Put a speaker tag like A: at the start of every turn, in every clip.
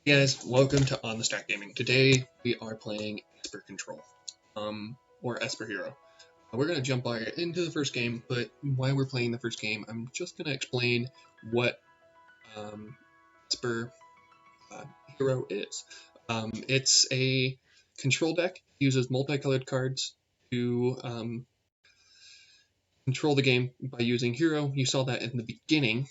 A: Hey guys, welcome to On the Stack Gaming. Today we are playing Esper Control, or Esper Hero. We're gonna jump right into the first game, but while we're playing the first game, I'm just gonna explain what Esper Hero is. It's a control deck. Uses multicolored cards to control the game by using Hero. You saw that in the beginning.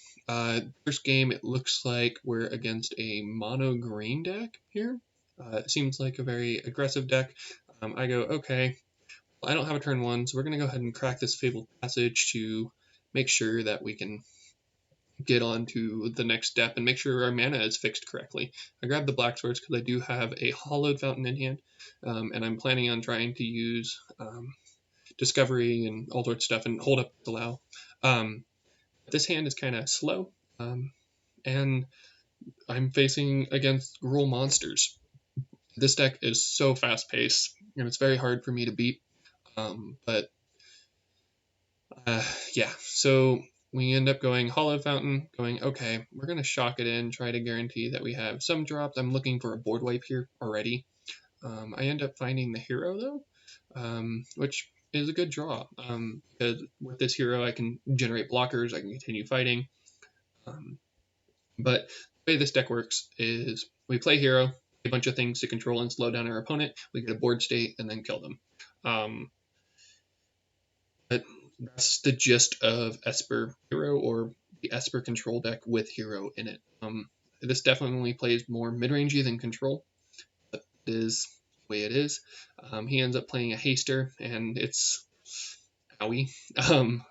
A: First game, it looks like we're against a mono green deck here. It seems like a very aggressive deck. I go, okay, well, I don't have a turn one, so we're going to go ahead and crack this Fabled Passage to make sure that we can get on to the next step and make sure our mana is fixed correctly. I grabbed the Black Swords because I do have a Hollowed Fountain in hand, and I'm planning on trying to use Discovery and all sorts of stuff and hold up allow. This hand is kind of slow, and I'm facing against Gruul monsters. This deck is so fast paced, and it's very hard for me to beat. Yeah, so we end up going Hollow Fountain, going, okay, we're going to shock it in, try to guarantee that we have some drops. I'm looking for a board wipe here already. I end up finding the Hero, though, which is a good draw, because with this Hero I can generate blockers, I can continue fighting. But the way this deck works is we play Hero, a bunch of things to control and slow down our opponent, we get a board state, and then kill them. But that's the gist of Esper Hero, or the Esper control deck with Hero in it. This definitely plays more mid-rangey than control, but it is the way it is. He ends up playing a Haster, and it's owie. I'm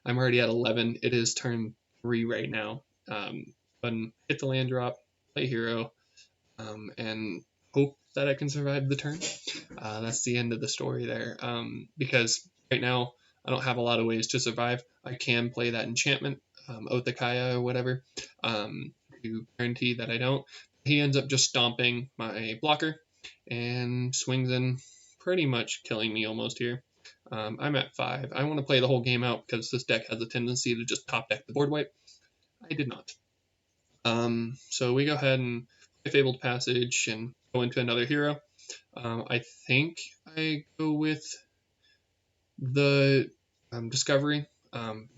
A: already at 11. It is turn 3 right now. Hit the land drop, play Hero, and hope that I can survive the turn. That's the end of the story there. Because right now I don't have a lot of ways to survive. I can play that enchantment, Othakaya or whatever, to guarantee that I don't. He ends up just stomping my blocker and swings in, pretty much killing me almost here. I'm at 5. I want to play the whole game out because this deck has a tendency to just top deck the board wipe. I did not. So we go ahead and play Fabled Passage and go into another hero. I think I go with the Discovery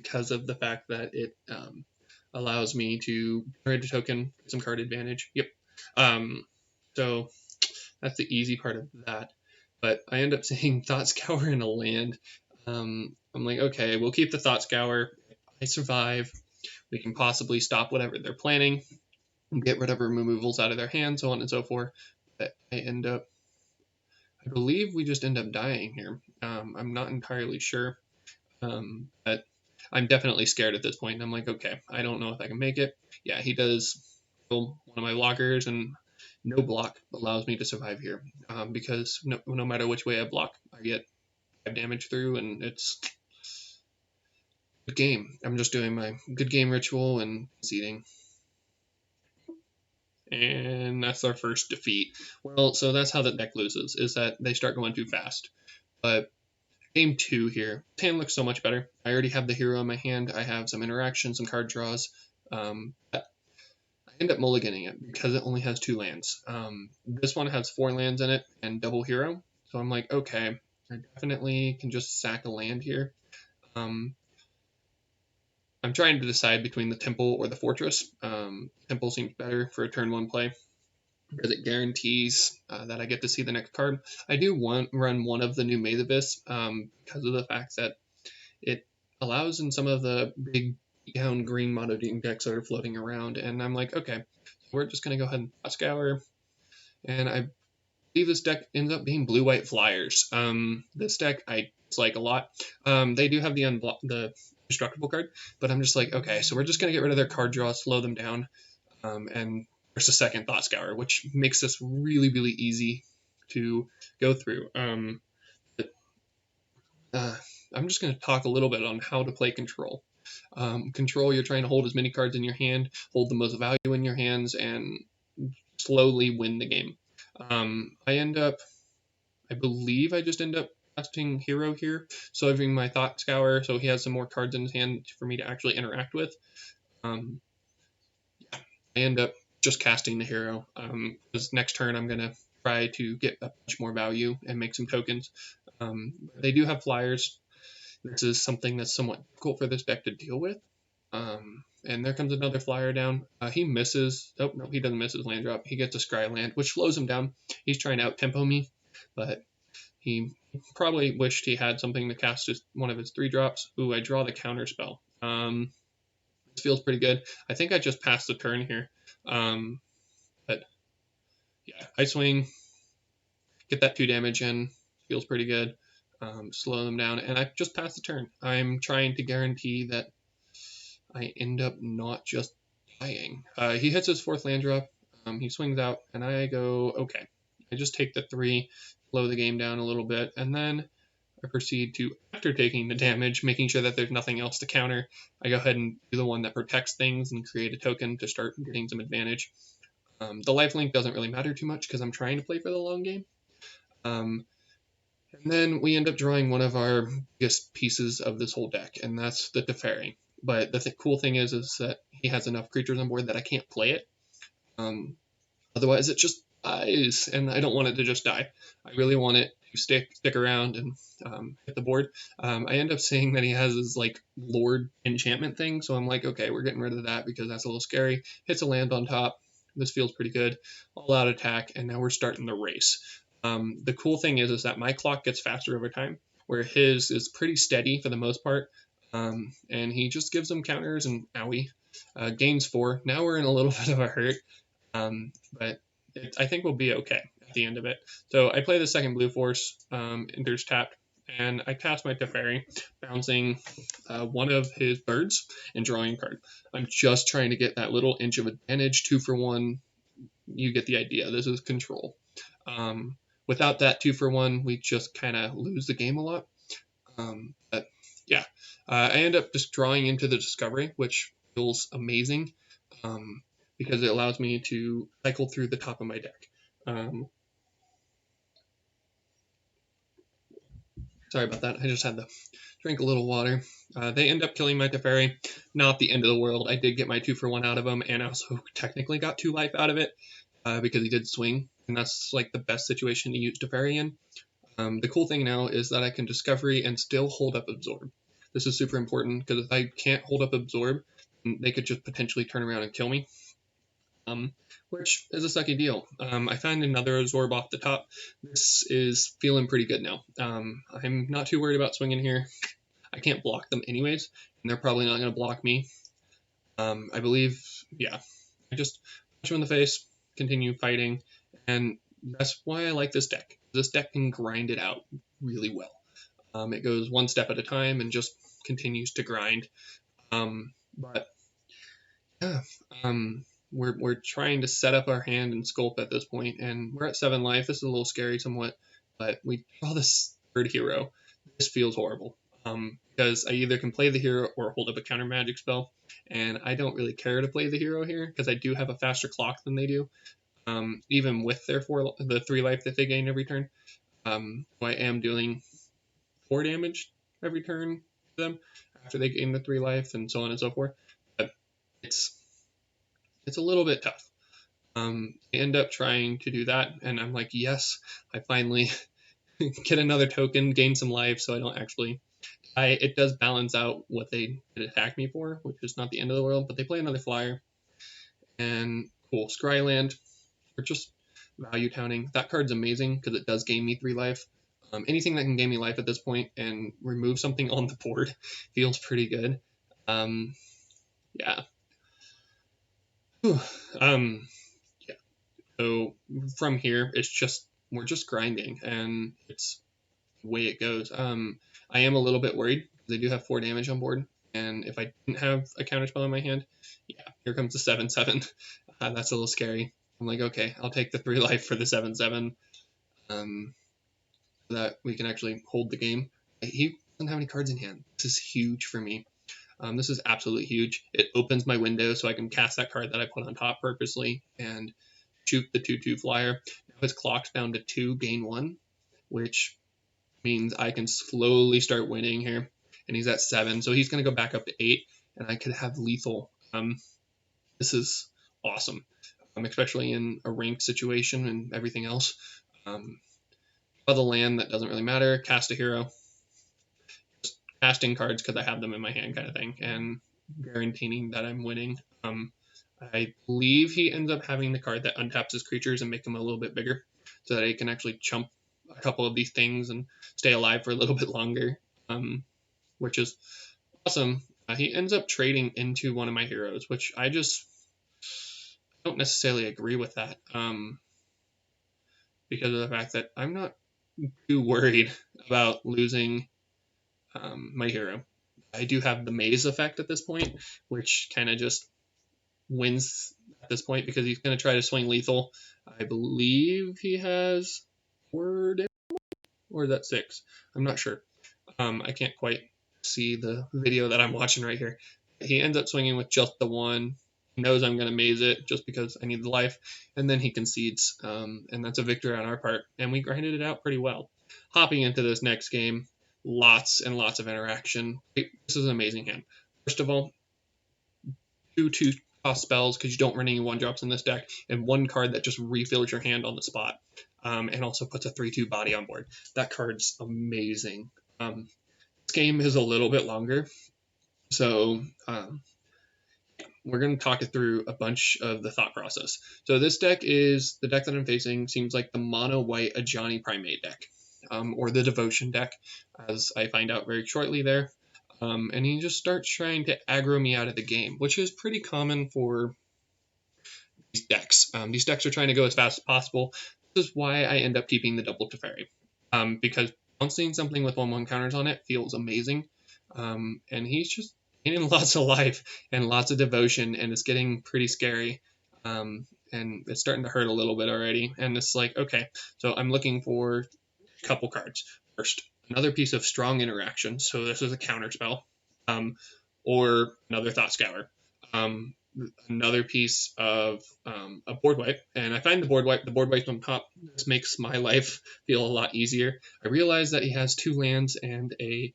A: because of the fact that it allows me to generate a token, get some card advantage. Yep. So that's the easy part of that. But I end up seeing Thought Scour in a land. I'm like, okay, we'll keep the Thought Scour. If I survive, we can possibly stop whatever they're planning, get rid of removals out of their hands, so on and so forth. But I believe we just end up dying here. I'm not entirely sure, but I'm definitely scared at this point. I'm like, okay, I don't know if I can make it. Yeah, he does kill one of my blockers, and no block allows me to survive here, because no matter which way I block, I get 5 damage through, and it's good game. I'm just doing my good game ritual and conceding. And that's our first defeat. Well, so that's how the deck loses, is that they start going too fast. But game 2 here, this hand looks so much better. I already have the Hero in my hand. I have some interaction, some card draws. But I end up mulliganing it because it only has 2 lands. This one has 4 lands in it and double Hero. So I'm like, okay, I definitely can just sack a land here. I'm trying to decide between the Temple or the Fortress. Temple seems better for a turn 1 play because it guarantees that I get to see the next card. I do run one of the new Mathevis because of the fact that it allows in some of the big down green mono decks that are floating around, and I'm like, okay, so we're just going to go ahead and scour, and I believe this deck ends up being blue-white flyers. This deck I dislike a lot. They do have the destructible card, but I'm just like, okay, so we're just going to get rid of their card draw, slow them down, and there's a second Thought Scour, which makes this really, really easy to go through. I'm just going to talk a little bit on how to play Control. Control, you're trying to hold as many cards in your hand, hold the most value in your hands, and slowly win the game. I believe I just end up casting Hero here, so having my Thought Scour, so he has some more cards in his hand for me to actually interact with. Yeah, I end up just casting the hero. Because next turn I'm gonna try to get a bunch more value and make some tokens. They do have flyers. This is something that's somewhat difficult for this deck to deal with. And there comes another flyer down. He misses. Oh, no, he doesn't miss his land drop. He gets a scry land, which slows him down. He's trying to out-tempo me, but he probably wished he had something to cast one of his 3-drops. Ooh, I draw the counter spell. This feels pretty good. I think I just passed the turn here. But yeah, I swing, get that 2 damage in. Feels pretty good. Slow them down, and I just passed the turn. I'm trying to guarantee that I end up not just dying. He hits his 4th land drop. He swings out, and I go, okay. I just take the 3, slow the game down a little bit, and then I proceed to, after taking the damage, making sure that there's nothing else to counter, I go ahead and do the one that protects things and create a token to start getting some advantage. The lifelink doesn't really matter too much because I'm trying to play for the long game. And then we end up drawing one of our biggest pieces of this whole deck, and that's the Teferi. But the cool thing is that he has enough creatures on board that I can't play it. Otherwise, it just dies, and I don't want it to just die. I really want it to stick around and hit the board. I end up seeing that he has his like Lord enchantment thing, so I'm like, okay, we're getting rid of that because that's a little scary. Hits a land on top. This feels pretty good. All out attack, and now we're starting the race. The cool thing is that my clock gets faster over time, where his is pretty steady for the most part. And he just gives them counters and owie. Gains 4. Now we're in a little bit of a hurt, but I think we'll be okay at the end of it. So I play the second blue force, enters tapped, and I cast my Teferi, bouncing one of his birds and drawing a card. I'm just trying to get that little inch of advantage, 2 for 1. You get the idea. This is control. Without that 2 for 1, we just kind of lose the game a lot. But yeah, I end up just drawing into the discovery, which feels amazing because it allows me to cycle through the top of my deck. Sorry about that. I just had to drink a little water. They end up killing my Teferi. Not the end of the world. I did get my 2 for 1 out of him, and I also technically got 2 life out of it because he did swing, and that's like the best situation to use Teferi in. The cool thing now is that I can Discovery and still hold up Absorb. This is super important because if I can't hold up Absorb, they could just potentially turn around and kill me, which is a sucky deal. I found another Absorb off the top. This is feeling pretty good now. I'm not too worried about swinging here. I can't block them anyways, and they're probably not going to block me. I believe, yeah, I just punch them in the face, continue fighting, and that's why I like this deck. This deck can grind it out really well. It goes one step at a time and just continues to grind. But yeah, we're trying to set up our hand and sculpt at this point, and we're at 7 life. This is a little scary somewhat, but we draw this 3rd hero. This feels horrible because I either can play the hero or hold up a counter magic spell, and I don't really care to play the hero here because I do have a faster clock than they do. Even with their the 3 life that they gain every turn. I am doing 4 damage every turn to them after they gain the 3 life and so on and so forth. But it's a little bit tough. I end up trying to do that, and I'm like, yes, I finally get another token, gain some life, so I don't actually die. It does balance out what they did attack me for, which is not the end of the world, but they play another flyer. And cool, Scryland. We're just value counting. That card's amazing because it does gain me 3 life. Anything that can gain me life at this point and remove something on the board feels pretty good. Yeah. Yeah. So from here, we're just grinding, and it's the way it goes. I am a little bit worried because I do have 4 damage on board, and if I didn't have a counterspell in my hand, yeah, here comes the 7/7. That's a little scary. I'm like, okay, I'll take the 3 life for the 7/7, so that we can actually hold the game. He doesn't have any cards in hand. This is huge for me. This is absolutely huge. It opens my window so I can cast that card that I put on top purposely and shoot the 2/2 flyer. Now his clock's down to 2, gain 1, which means I can slowly start winning here. And he's at 7, so he's going to go back up to 8, and I could have lethal. This is awesome. especially in a ranked situation and everything else. Draw the land, that doesn't really matter. Cast a hero. Just casting cards because I have them in my hand kind of thing, and guaranteeing that I'm winning. I believe he ends up having the card that untaps his creatures and make them a little bit bigger so that he can actually chump a couple of these things and stay alive for a little bit longer, which is awesome. He ends up trading into one of my heroes, which I just don't necessarily agree with that, because of the fact that I'm not too worried about losing my hero. I do have the maze effect at this point, which kind of just wins at this point because he's going to try to swing lethal. I believe he has 4 damage, or is that 6? I'm not sure. I can't quite see the video that I'm watching right here. He ends up swinging with just the 1. He knows I'm going to maze it just because I need the life, and then he concedes, and that's a victory on our part, and we grinded it out pretty well. Hopping into this next game, lots and lots of interaction. This is an amazing hand. First of all, 2 cost spells because you don't run any 1-drops in this deck, and 1 card that just refills your hand on the spot, and also puts a 3/2 body on board. That card's amazing. This game is a little bit longer, so we're going to talk it through a bunch of the thought process. So this deck is, the deck that I'm facing seems like the mono-white Ajani Primate deck, or the Devotion deck, as I find out very shortly there. And he just starts trying to aggro me out of the game, which is pretty common for these decks. These decks are trying to go as fast as possible. This is why I end up keeping the double Teferi, because bouncing something with 1/1 counters on it feels amazing. And he's just gaining lots of life and lots of devotion, and it's getting pretty scary. And it's starting to hurt a little bit already. And it's like, okay, so I'm looking for a couple cards. First, another piece of strong interaction. So this is a counter spell, or another Thought Scour. Another piece of a board wipe, and I find the board wipe on top. This makes my life feel a lot easier. I realize that he has 2 lands and a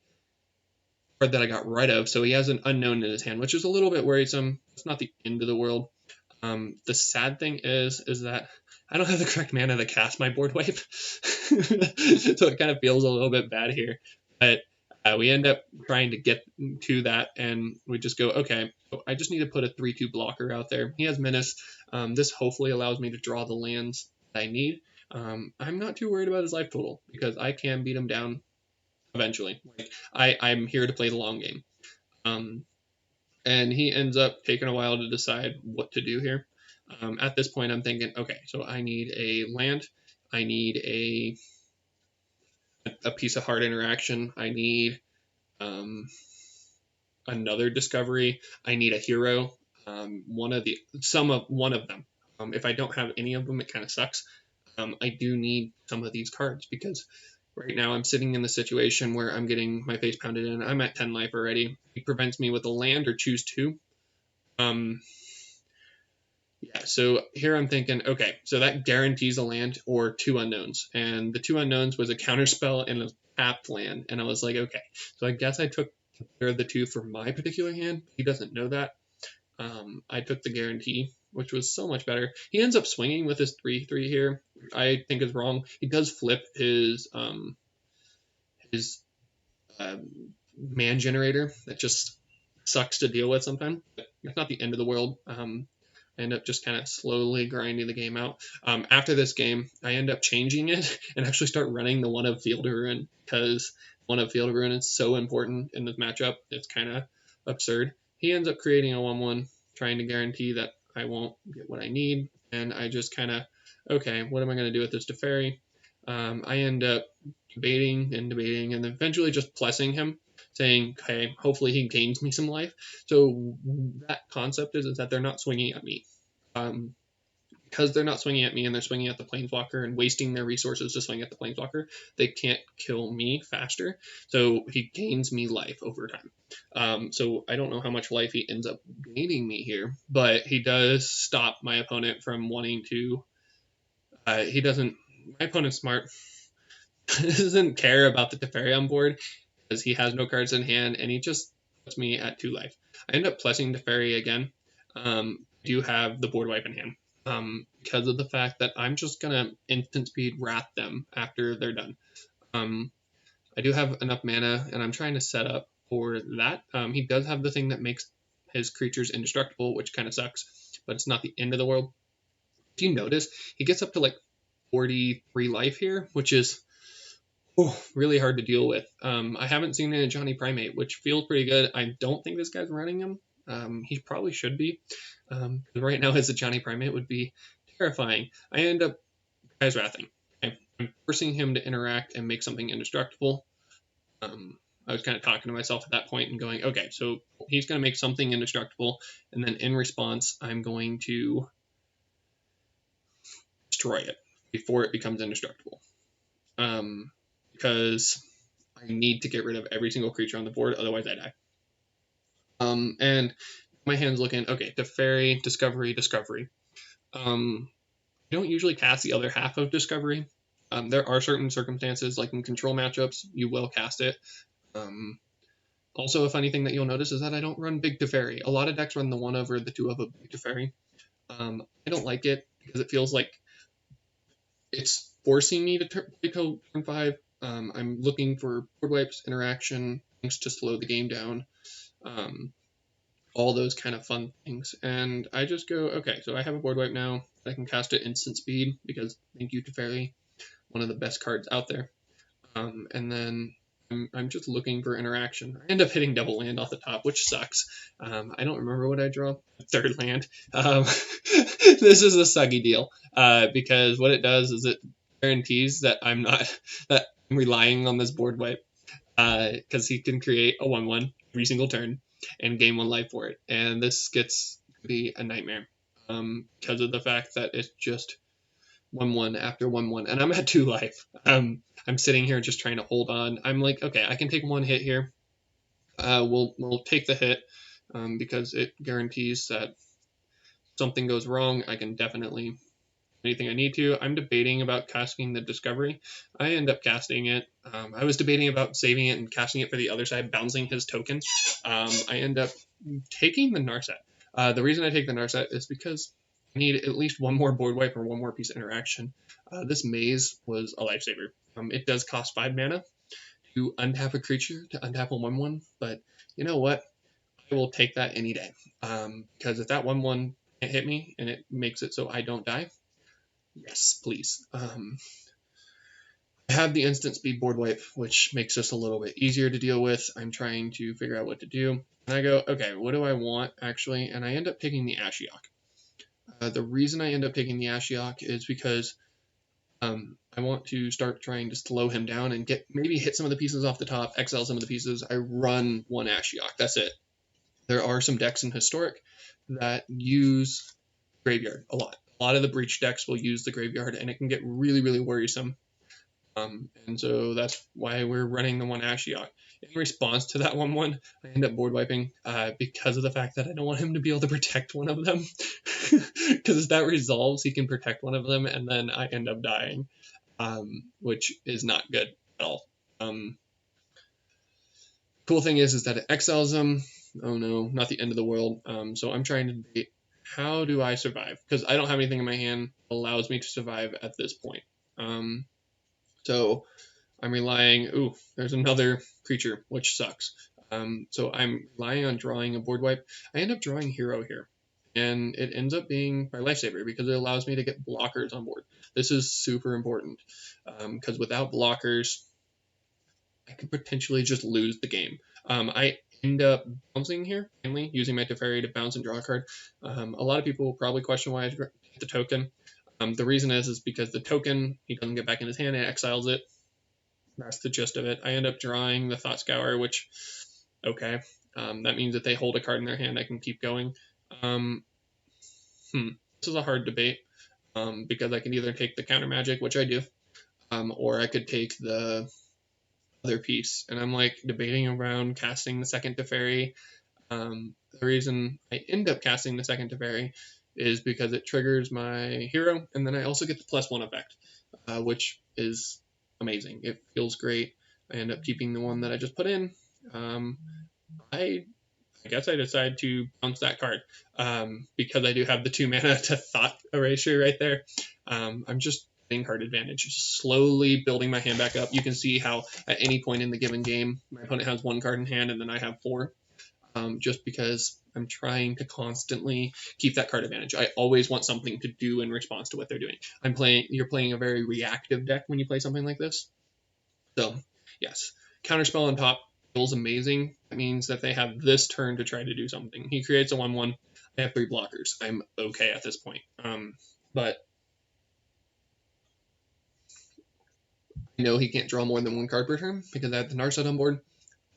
A: card that I got rid of, so he has an unknown in his hand, which is a little bit worrisome. It's not the end of the world. The sad thing is that I don't have the correct mana to cast my board wipe, so it kind of feels a little bit bad here. But we end up trying to get to that, and we just go, okay, so I just need to put a 3/2 blocker out there. He has Menace. This hopefully allows me to draw the lands that I need. I'm not too worried about his life total because I can beat him down eventually. Like I'm here to play the long game. And he ends up taking a while to decide what to do here. At this point, I'm thinking, okay, so I need a land. I need a piece of hard interaction. I need another discovery. I need a hero. One of them. If I don't have any of them, it kind of sucks. I do need some of these cards because right now I'm sitting in the situation where I'm getting my face pounded in. I'm at 10 life already. He prevents me with a land or choose 2. Yeah, so here I'm thinking, okay, so that guarantees a land or 2 unknowns. And the 2 unknowns was a counterspell and a tapped land. And I was like, okay, so I guess I took the 2 for my particular hand. He doesn't know that. I took the guarantee, which was so much better. He ends up swinging with his 3/3 here. I think is wrong. He does flip his man generator. That just sucks to deal with sometimes. But it's not the end of the world. I end up just kind of slowly grinding the game out. After this game, I end up changing it and actually start running the one of Field of Ruin because one of Field of Ruin is so important in this matchup. It's kind of absurd. He ends up creating a 1/1, trying to guarantee that I won't get what I need. And I just kind of, okay, what am I going to do with this Teferi? I end up debating and eventually just blessing him, saying, okay, hopefully he gains me some life. So that concept is that they're not swinging at me. Because they're not swinging at me and they're swinging at the Planeswalker and wasting their resources to swing at the Planeswalker, they can't kill me faster. So he gains me life over time. So I don't know how much life he ends up gaining me here, but he does stop my opponent from wanting to. My opponent's smart. Doesn't care about the Teferi on board because he has no cards in hand and he just puts me at 2 life. I end up blessing Teferi again. Do have the board wipe in hand. because of the fact that I'm just gonna instant speed wrath them after they're done. I do have enough mana, and I'm trying to set up for that. He does have the thing that makes his creatures indestructible, which kind of sucks, but it's not the end of the world. If you notice, he gets up to like 43 life here, which is really hard to deal with. I haven't seen a Johnny Primate, which feels pretty good. I don't think this guy's running him. He probably should be. Right now, as a Johnny Primate would be terrifying. I end up Guy's Wrathing. Okay? I'm forcing him to interact and make something indestructible. I was kind of talking to myself at that point and going, okay, so he's going to make something indestructible, and then in response, I'm going to destroy it before it becomes indestructible. Because I need to get rid of every single creature on the board, otherwise I die. And my hand's looking, okay, Teferi, Discovery, Discovery. I don't usually cast the other half of Discovery. There are certain circumstances, like in control matchups, you will cast it. Also, a funny thing that you'll notice is that I don't run Big Teferi. A lot of decks run the 1 over the 2 of a Big Teferi. I don't like it because it feels like it's forcing me to play till turn 5. I'm looking for board wipes, interaction, things to slow the game down, all those kind of fun things. And I just go, okay, so I have a board wipe now. I can cast it instant speed because thank you Teferi, one of the best cards out there. And then I'm just looking for interaction. I end up hitting double land off the top, which sucks. I don't remember what I draw. Third land. This is a sucky deal because what it does is it guarantees that I'm relying on this board wipe because he can create a 1/1 every single turn and gain 1 life for it. And this gets to be a nightmare because of the fact that it's just 1/1 after 1/1, and I'm at 2 life. I'm sitting here just trying to hold on. I'm like, okay, I can take 1 hit here. We'll take the hit because it guarantees that something goes wrong. I can definitely do anything I need to. I'm debating about casting the Discovery. I end up casting it. I was debating about saving it and casting it for the other side, bouncing his token. I end up taking the Narset. The reason I take the Narset is because I need at least 1 more board wipe or 1 more piece of interaction. This maze was a lifesaver. It does cost 5 mana to untap a creature, to untap a 1/1, but you know what? I will take that any day. Because if that 1/1 can't hit me and it makes it so I don't die, yes, please. I have the instant speed board wipe, which makes this a little bit easier to deal with. I'm trying to figure out what to do. And I go, okay, what do I want actually? And I end up taking the Ashiok. The reason I end up taking the Ashiok is because I want to start trying to slow him down and maybe hit some of the pieces off the top, exile some of the pieces. I run 1 Ashiok. That's it. There are some decks in Historic that use Graveyard a lot. A lot of the Breach decks will use the Graveyard, and it can get really, really worrisome. And so that's why we're running the 1 Ashiok. In response to that 1/1, I end up board wiping because of the fact that I don't want him to be able to protect one of them. Because if that resolves, he can protect one of them, and then I end up dying, which is not good at all. Cool thing is that it exiles them. Oh no, not the end of the world. So I'm trying to debate, how do I survive? Because I don't have anything in my hand that allows me to survive at this point. So I'm relying, there's another creature, which sucks. So I'm relying on drawing a board wipe. I end up drawing Hero here, and it ends up being my lifesaver because it allows me to get blockers on board. This is super important because without blockers, I could potentially just lose the game. I end up bouncing here, mainly using my Teferi to bounce and draw a card. A lot of people will probably question why I take the token. The reason is because the token, he doesn't get back in his hand, and exiles it. That's the gist of it. I end up drawing the Thought Scour, which, okay, that means that they hold a card in their hand, I can keep going. This is a hard debate because I can either take the counter magic, which I do, or I could take the other piece. And I'm like debating around casting the second Teferi. The reason I end up casting the second Teferi is because it triggers my hero, and then I also get the +1 effect, which is amazing. It feels great. I end up keeping the one that I just put in. I I guess I decide to bounce that card because I do have the 2 mana to Thought Erasure right there. I'm just getting card advantage, just slowly building my hand back up. You can see how at any point in the given game, my opponent has 1 card in hand and then I have 4. Just because I'm trying to constantly keep that card advantage. I always want something to do in response to what they're doing. You're playing a very reactive deck when you play something like this. So, yes. Counterspell on top feels amazing. That means that they have this turn to try to do something. He creates a 1/1. I have 3 blockers. I'm okay at this point. But I know he can't draw more than 1 card per turn because I have the Narset on board.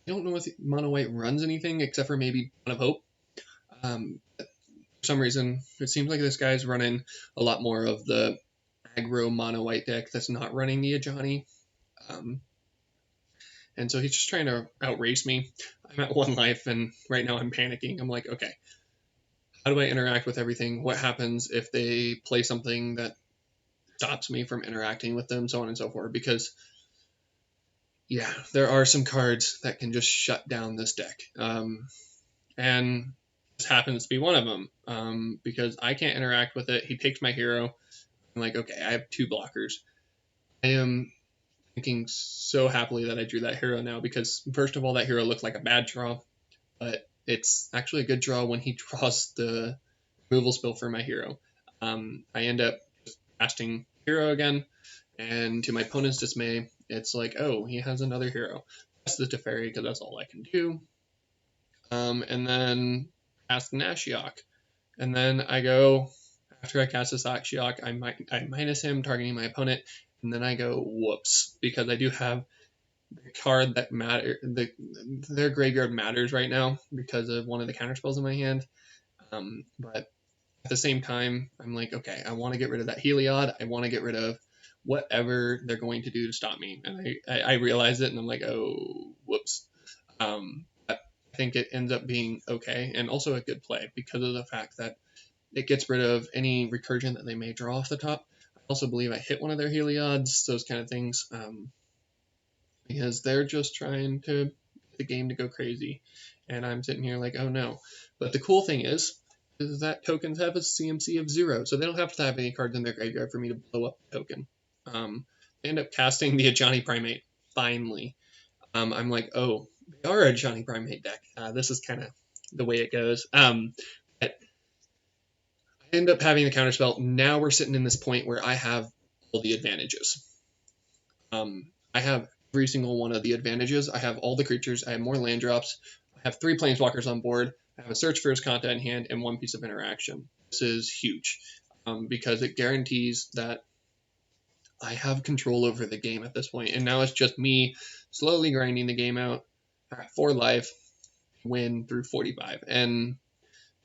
A: I don't know if Mono White runs anything except for maybe Dawn of Hope. For some reason, it seems like this guy's running a lot more of the aggro Mono White deck that's not running the Ajani. And so he's just trying to outrace me. I'm at 1 life, and right now I'm panicking. I'm like, okay, how do I interact with everything? What happens if they play something that stops me from interacting with them, so on and so forth? Because, yeah, there are some cards that can just shut down this deck. And this happens to be one of them, because I can't interact with it. He takes my hero. I'm like, okay, I have 2 blockers. I am thinking so happily that I drew that hero now because, first of all, that hero looked like a bad draw, but it's actually a good draw when he draws the removal spell for my hero. I end up just casting hero again, and to my opponent's dismay, it's like, oh, he has another hero. That's the Teferi because that's all I can do. And then cast Ashiok. And then I go, after I cast this Ashiok, I minus him, targeting my opponent, and then I go, whoops, because I do have the card that their graveyard matters right now because of one of the counterspells in my hand. But at the same time, I'm like, okay, I want to get rid of that Heliod. I want to get rid of whatever they're going to do to stop me. And I realize it, and I'm like, oh, whoops. But I think it ends up being okay, and also a good play because of the fact that it gets rid of any recursion that they may draw off the top. I also believe I hit one of their Heliods, those kind of things, because they're just trying to get the game to go crazy. And I'm sitting here like, oh no. But the cool thing is that tokens have a CMC of 0, so they don't have to have any cards in their graveyard for me to blow up the token. They end up casting the Ajani Primate, finally. I'm like, oh, they are a Ajani Primate deck. This is kind of the way it goes. But I end up having the counterspell. Now we're sitting in this point where I have all the advantages. I have every single one of the advantages. I have all the creatures. I have more land drops. I have 3 planeswalkers on board. I have a Search for Azcanta in hand and 1 piece of interaction. This is huge because it guarantees that I have control over the game at this point. And now it's just me slowly grinding the game out at 4 life, win through 45. And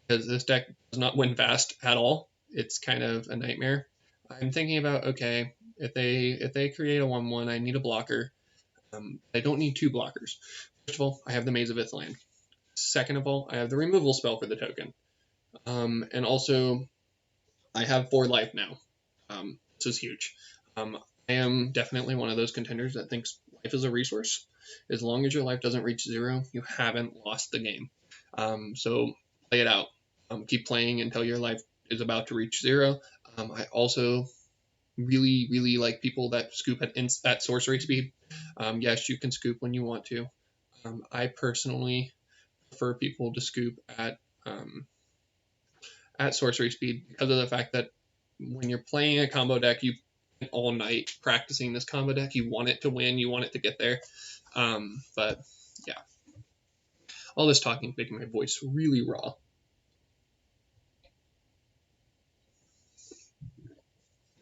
A: because this deck does not win fast at all, it's kind of a nightmare. I'm thinking about, okay, if they create a 1/1, I need a blocker. I don't need 2 blockers. First of all, I have the Maze of Ithland. Second of all, I have the removal spell for the token. And also, I have 4 life now. This is huge. I am definitely one of those contenders that thinks life is a resource. As long as your life doesn't reach 0, you haven't lost the game. So play it out. Keep playing until your life is about to reach 0. I also really, really like people that scoop at sorcery speed. Yes, you can scoop when you want to. I personally prefer people to scoop at sorcery speed because of the fact that when you're playing a combo deck, you spend all night practicing this combo deck. You want it to win. You want it to get there. But yeah, all this talking is making my voice really raw.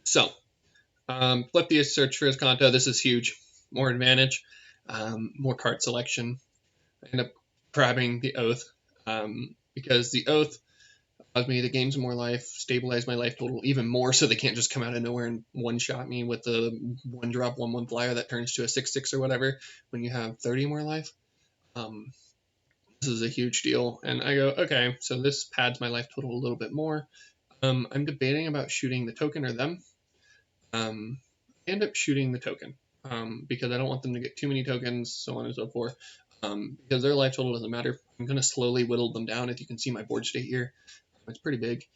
A: So, flip the Search for Azcanta. This is huge. More advantage, more card selection. I end up grabbing the Oath because the Oath allows me to gain some more life, stabilize my life total even more so they can't just come out of nowhere and one-shot me with the 1-drop 1/1 flyer that turns to a 6/6 or whatever when you have 30 more life. This is a huge deal. And I go, okay, so this pads my life total a little bit more. I'm debating about shooting the token or them. I end up shooting the token because I don't want them to get too many tokens, so on and so forth. because their life total doesn't matter. I'm going to slowly whittle them down. If you can see my board state here, it's pretty big.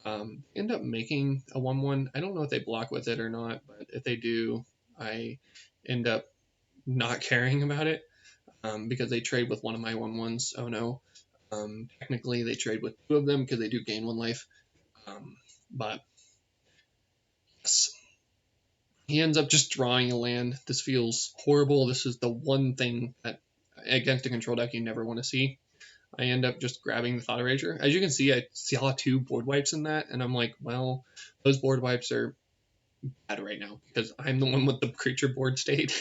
A: End up making a 1/1. I don't know if they block with it or not, but if they do, I end up not caring about it because they trade with one of my 1/1s. Oh no. Technically, they trade with 2 of them because they do gain 1 life. But yes, he ends up just drawing a land. This feels horrible. This is the one thing that against a control deck you never want to see. I end up just grabbing the Thought Eraser. As you can see, I saw 2 board wipes in that, and I'm like, well, those board wipes are bad right now because I'm the one with the creature board state.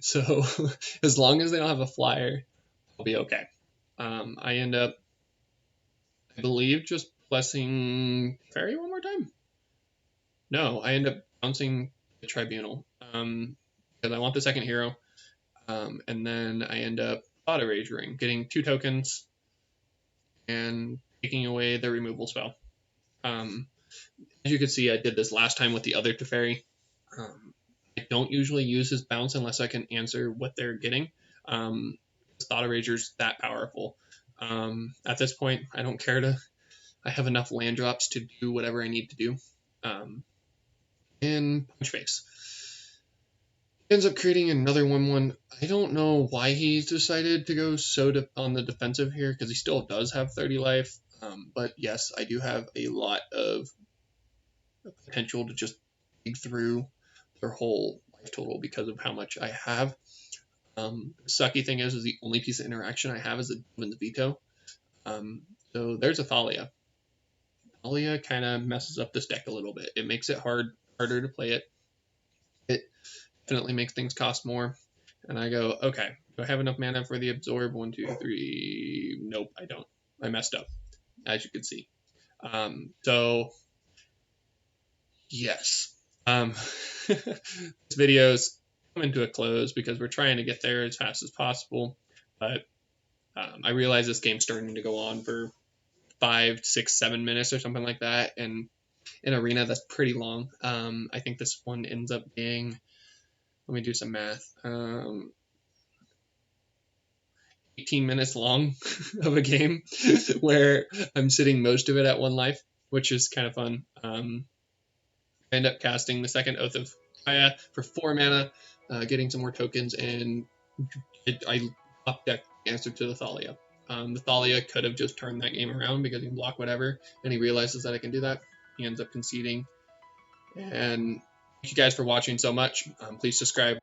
A: So as long as they don't have a flyer, I'll be okay. I end up, I believe, just blessing Fairy one more time. No, I end up bouncing the Tribunal because I want the second hero. And then I end up Thought Erasering, getting 2 tokens and taking away the removal spell. As you can see, I did this last time with the other Teferi. I don't usually use his bounce unless I can answer what they're getting. Thought Eraser's that powerful. At this point, I don't care to. I have enough land drops to do whatever I need to do. And Punch Face. Ends up creating another 1/1. I don't know why he's decided to go so on the defensive here, because he still does have 30 life. But yes, I do have a lot of potential to just dig through their whole life total because of how much I have. The sucky thing is the only piece of interaction I have is a Demon's Veto. So there's a Thalia. Thalia kind of messes up this deck a little bit. It makes it harder to play it. It definitely makes things cost more. And I go, okay, do I have enough mana for the absorb? 1, 2, 3. Nope, I don't. I messed up, as you can see. So yes, this video's coming to a close because we're trying to get there as fast as possible. But I realize this game's starting to go on for 5, 6, 7 minutes or something like that, and in Arena that's pretty long. I think this one ends up being, let me do some math, 18 minutes long of a game where I'm sitting most of it at 1 life, which is kind of fun. I end up casting the second Oath of Gaia for 4 mana, getting some more tokens, and I top deck the answer to the Thalia. The Thalia could have just turned that game around because he can block whatever, and he realizes that I can do that. He ends up conceding. And thank you guys for watching so much. Please subscribe,